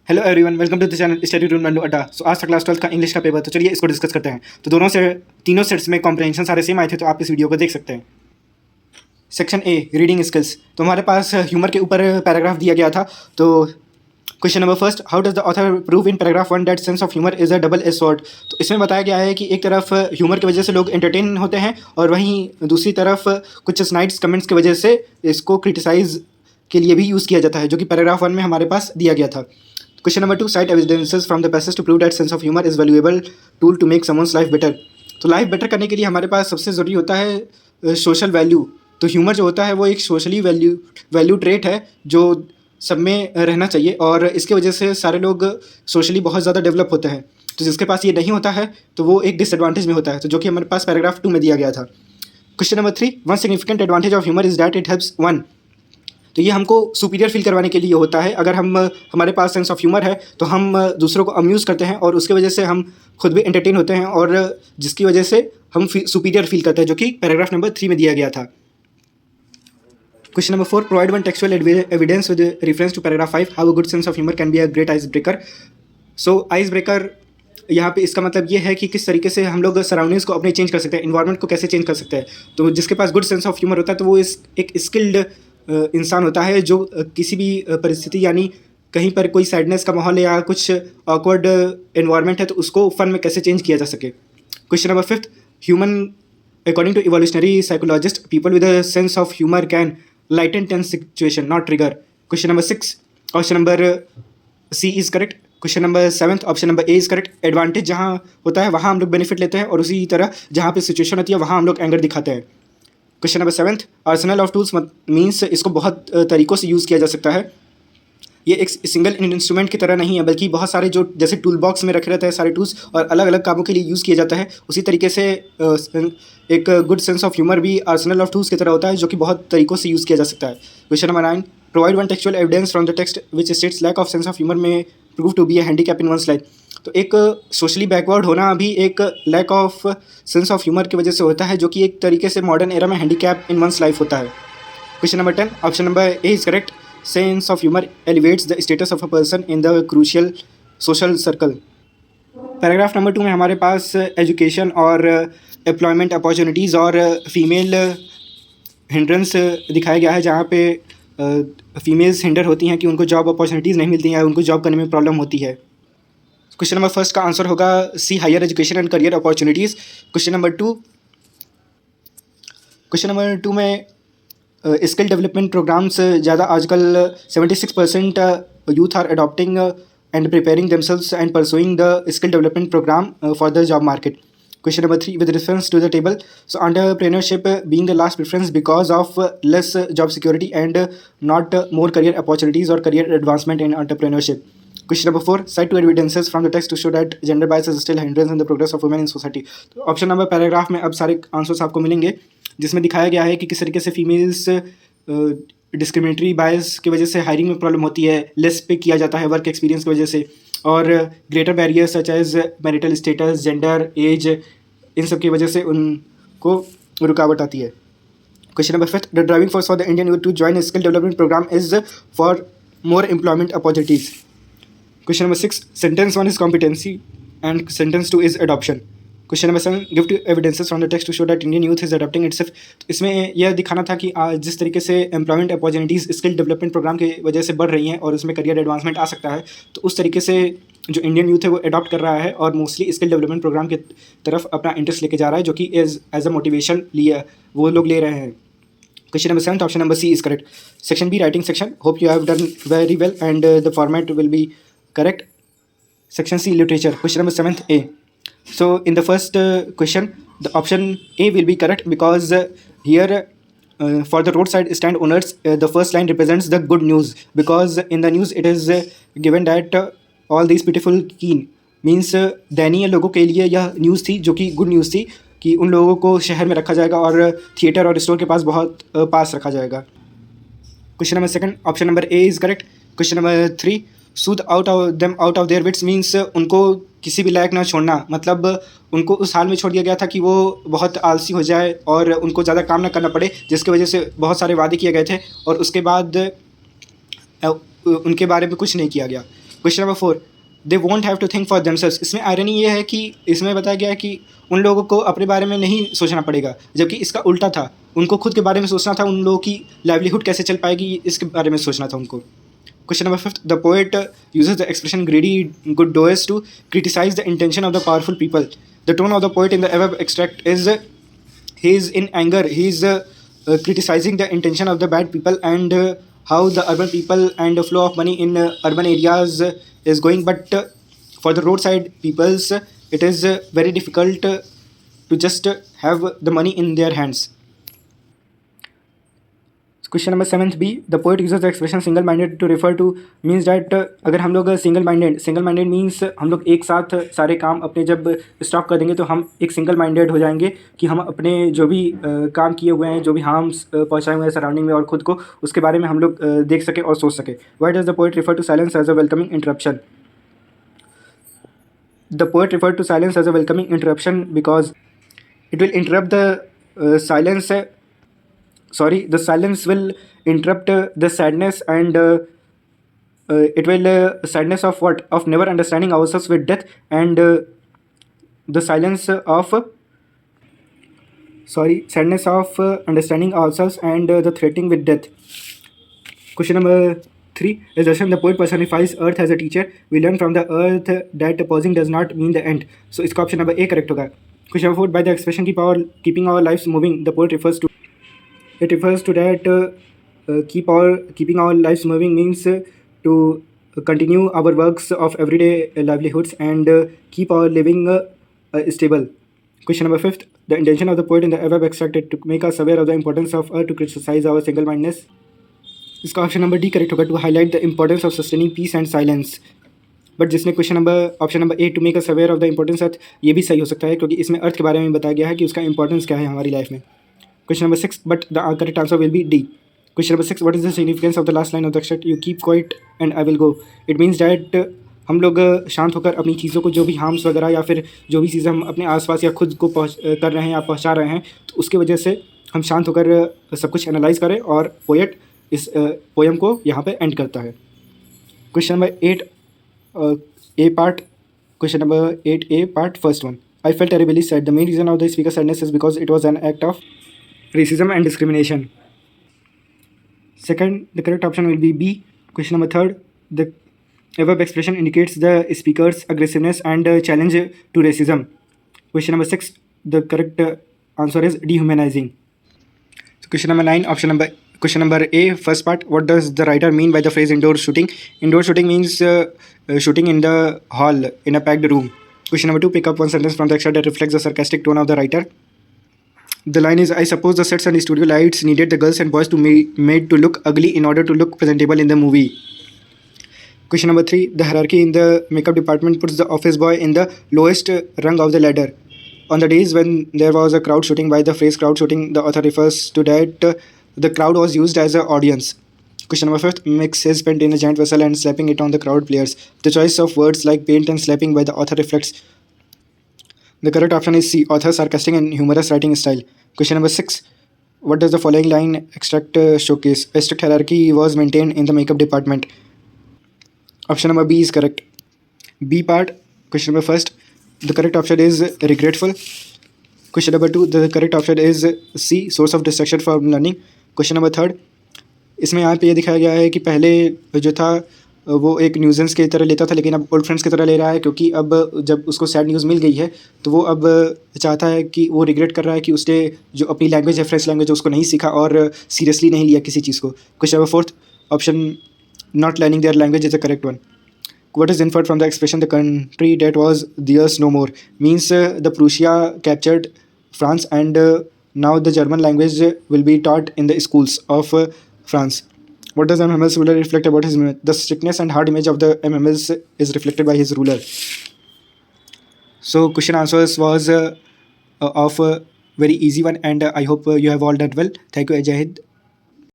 Hello everyone, welcome to the channel study room Nandu Adda. So आज का class 12 का English का पेपर, तो चलिए इसको डिस्कस करते हैं। तो दोनों से तीनों सेट्स में कॉम्प्रहेंशन सारे सेम आए थे, तो आप इस वीडियो को देख सकते हैं। Section A, reading skills. तो हमारे पास ह्यूमर के ऊपर पैराग्राफ दिया गया था। तो question number first, how does the author prove in paragraph 1 that sense of humour is a double edge sword. तो इसमें बताया गया है कि एक तरफ ह्यूमर की वजह से लोग एंटरटेन होते हैं, और वहीं दूसरी तरफ कुछ स्नाइड्स कमेंट्स की वजह से इसको क्रिटिसाइज के लिए भी यूज़ किया जाता है, जो कि पैराग्राफ 1 में हमारे पास दिया गया था। Question number 2, cite evidences from the passage to prove that sense of humour is valuable tool to make someone's life better. तो लाइफ बेटर करने के लिए हमारे पास सबसे ज़रूरी होता है सोशल वैल्यू। तो ह्यूमर जो होता है वो एक सोशली वैल्यू ट्रेट है जो सब में रहना चाहिए, और इसके वजह से सारे लोग सोशली बहुत ज़्यादा डेवलप होते हैं। तो जिसके पास ये नहीं होता है तो वो एक डिसएडवांटेज में होता है, तो जो कि हमारे पास पैराग्राफ 2 में दिया गया था। Question number 3, one significant advantage of humour is that it helps one. तो ये हमको सुपीरियर फील करवाने के लिए होता है। अगर हमारे पास सेंस ऑफ ह्यूमर है तो हम दूसरों को अम्यूज़ करते हैं, और उसके वजह से हम खुद भी एंटरटेन होते हैं, और जिसकी वजह से हम सुपीरियर फील करते हैं, जो कि पैराग्राफ नंबर 3 में दिया गया था। Question number 4, provide one textual evidence with reference to paragraph 5 how a good sense of humour can be a great ice breaker. So ice breaker यहाँ पे इसका मतलब ये है कि किस तरीके से हम लोग सराउंडिंग्स को अपने चेंज कर सकते हैं, इन्वायरमेंट को कैसे चेंज कर सकते हैं। तो जिसके पास गुड सेंस ऑफ ह्यूमर होता है तो वो एक स्किल्ड इंसान होता है, जो किसी भी परिस्थिति, यानी कहीं पर कोई सैडनेस का माहौल है या कुछ ऑकवर्ड एनवायरनमेंट है, तो उसको फन में कैसे चेंज किया जा सके। Question number 5, human according to evolutionary psychologist people with a sense of humour can lighten tense situation not trigger. Question number 6, option number C is correct. Question number 7, option number A is correct. Advantage जहाँ होता है वहाँ हम लोग benefit लेते हैं, और उसी तरह जहाँ पे सिचुएशन होती है वहाँ हम लोग एंगर दिखाते हैं। Question number 7, Arsenal of tools means इसको बहुत तरीक़ों से यूज़ किया जा सकता है। ये एक सिंगल इंस्ट्रूमेंट की तरह नहीं है, बल्कि बहुत सारे जो जैसे टूल बॉक्स में रखे रहते हैं सारे टूल्स, और अलग अलग कामों के लिए यूज़ किया जाता है। उसी तरीके से एक गुड सेंस ऑफ ह्यूमर भी आर्सेनल ऑफ टूल्स की तरह होता है, जो कि बहुत तरीक़ों से यूज़ किया जा सकता है। Question number 9, provide one textual evidence from the text which states lack of sense of humour may prove to be a handicap in one's life. तो एक सोशली बैकवर्ड होना भी एक lack of sense of humour की वजह से होता है, जो कि एक तरीके से मॉडर्न एरा में हैंडीकैप इन वंस लाइफ होता है। Question number 10, option number A is correct. Sense of humour elevates the status of a person in the crucial social circle. Paragraph number 2 में हमारे पास एजुकेशन और एम्प्लॉयमेंट अपॉर्चुनिटीज़ और female hindrance दिखाया गया है, जहाँ पे फीमेल्स हिंडर होती हैं कि उनको जॉब अपॉर्चुनिटीज़ नहीं मिलती हैं, उनको जॉब करने में प्रॉब्लम होती है। क्वेश्चन नंबर फर्स्ट का आंसर होगा C, higher education and career opportunities. Question number two में स्किल डेवलपमेंट प्रोग्राम्स ज़्यादा आजकल 76% youth are adopting and preparing themselves and pursuing the skill development program for the job market. Question number 3, with reference to the table, so entrepreneurship being the last preference because of less job security and not more career opportunities or career advancement in entrepreneurship. Question number 4, cite two evidences from the text to show that gender bias is still a hindrance in the progress of women in society. तो option number paragraph में अब सारे answers आपको मिलेंगे, जिसमें दिखाया गया है कि किस तरीके से फीमेल्स डिस्क्रिमिनेटरी बायस की वजह से हायरिंग में प्रॉब्लम होती है, लेस पे किया जाता है वर्क एक्सपीरियंस की वजह से, और greater barriers such as marital status, gender, age, इन सब की वजह से उनको रुकावट आती है। Question number 5, the driving force for the Indian youth to join skill development programme is for more employment opportunities. Question number 6, sentence 1 is competency and sentence 2 is adoption. Question number 7, give two evidences from the text to show that Indian youth is adopting itself. तो इसमें यह दिखाना था कि जिस तरीके से employment opportunities skill development programme की वजह से बढ़ रही हैं और उसमें करियर एडवांसमेंट आ सकता है, तो उस तरीके से जो इंडियन यूथ है वो अडॉप्ट कर रहा है और मोस्टली स्किल डेवलपमेंट प्रोग्राम की तरफ अपना इंटरेस्ट लेके जा रहा है, जो कि एज अ मोटिवेशन लिया वो लोग ले रहे हैं। Question number 7, option number C is correct. Section B, writing section, hope you have done very well and the format will be correct. Section C, literature. Question number 7th A. So in the first question, the option A will be correct because here for the roadside stand owners, the first line represents the good news, because in the news it is given that all these pitiful keen means दयनीय लोगों के लिए यह news थी, जो कि good news थी कि उन लोगों को शहर में रखा जाएगा और थिएटर और स्टोर के पास बहुत पास रखा जाएगा। Question number 2, option number A is correct. Question number 3, sued out of their wits means उनको किसी भी लायक ना छोड़ना, मतलब उनको उस हाल में छोड़ दिया गया था कि वो बहुत आलसी हो जाए और उनको ज़्यादा काम ना करना पड़े, जिसकी वजह से बहुत सारे वादे किए गए थे और उसके बाद उनके बारे में कुछ नहीं किया गया। Question number 4, they won't have to think for themselves. इसमें आयरनी ये है कि इसमें बताया गया है कि उन लोगों को अपने बारे में नहीं सोचना पड़ेगा, जबकि इसका उल्टा था, उनको खुद के बारे में सोचना था, उन लोगों की लाइवलीहुड कैसे चल पाएगी इसके बारे में सोचना था उनको। Question number 5, the poet uses the expression greedy good doers to criticize the intention of the powerful people. The tone of the poet in the above extract is he is in anger, he is criticizing the intention of the bad people and how the urban people and the flow of money in urban areas is going, but for the roadside peoples it is very difficult to just have the money in their hands. Question number 7 B, the poet uses the expression single minded to refer to means that अगर हम लोग single minded means हम लोग एक साथ सारे काम अपने जब स्टॉप कर देंगे तो हम एक सिंगल माइंडेड हो जाएंगे कि हम अपने जो भी काम किए हुए हैं, जो भी हार्म्स पहुँचाए हुए हैं सराउंडिंग में और खुद को, उसके बारे में हम लोग देख सके और सोच सके। Why does the poet refer to silence as a welcoming interruption? The poet refer to silence as a welcoming interruption because it will interrupt the silence sorry the silence will interrupt the sadness and it will sadness of what, of never understanding ourselves with death and the silence of sadness of understanding ourselves and the threatening with death. Question number 3 is Darshan, the poet personifies earth as a teacher. We learn from the earth that pausing does not mean the end. So इसका option number A correct होगा। Question number 4, by the expression keeping our lives moving, the poet refers to that keeping our lives moving means to continue our works of everyday livelihoods and keep our living stable. Question number 5, the intention of the poet in the above extract to make us aware of the importance of earth to criticize our single-mindedness. इसका option number D correct होगा, to highlight the importance of sustaining peace and silence. But जिसने option number A to make us aware of the importance earth, ये भी सही हो सकता है क्योंकि इसमें अर्थ के बारे में बताया गया है कि उसका इंपॉर्टेंस क्या है हमारी लाइफ में। Question number 6, but the correct answer will be D. Question number 6, what is the significance of the last line of the extract, you keep quiet and I will go. It means that हम लोग शांत होकर अपनी चीज़ों को, जो भी harms वगैरह या फिर जो भी चीज़ें हम अपने आसपास या खुद को कर रहे हैं या पहुँचा रहे हैं, तो उसकी वजह से हम शांत होकर सब कुछ एनालाइज करें और पोएट इस पोएम को यहाँ पे एंड करता है। Question number 8 A part, question number 8A part, first one. I felt terribly sad. The main reason of the speaker's sadness is because it was an act of racism and discrimination. Second, the correct option will be B. Question number 3, the above expression indicates the speaker's aggressiveness and challenge to racism. Question number 6, the correct answer is dehumanizing. So question number 9, question number A, first part, what does the writer mean by the phrase indoor shooting? Indoor shooting means shooting in the hall in a packed room. Question number 2, pick up one sentence from the extract that reflects the sarcastic tone of the writer. The line is, I suppose the sets and studio lights needed the girls and boys to made to look ugly in order to look presentable in the movie. Question number 3, the hierarchy in the makeup department puts the office boy in the lowest rung of the ladder. On the days when there was a crowd shooting, by the phrase crowd shooting, the author refers to that the crowd was used as an audience. Question number 5, mix his paint in a giant vessel and slapping it on the crowd players. The choice of words like paint and slapping by the author reflects. The correct option is C, author's sarcastic and humorous writing style. Question number 6, what does the following line extract showcase? A strict hierarchy was maintained in the makeup department. Option number B is correct. B part, question number 1, the correct option is regretful. Question number 2, the correct option is C, source of distraction from learning. Question number 3, इसमें यहाँ पे ये दिखाया गया है कि पहले जो था वो एक न्यूज़ेंस की तरह लेता था, लेकिन अब ओल्ड फ्रेंड्स की तरह ले रहा है, क्योंकि अब जब उसको सैड न्यूज़ मिल गई है तो वो अब चाहता है कि वो रिग्रेट कर रहा है कि उसने जो अपनी लैंग्वेज है, फ्रेंच लैंग्वेज, उसको नहीं सीखा और सीरियसली नहीं लिया किसी चीज़ को। Question number 4, epsilon naught learning their language is the correct one. What is inferred from the expression the country that was theirs no more? Means the Prussia captured France and now the German language will be taught in the schools of France. What does MML's ruler reflect about his myth? The strictness and hard image of the MML's is reflected by his ruler. So question answers was of a very easy one, and I hope you have all done well. Thank you, Ajahid.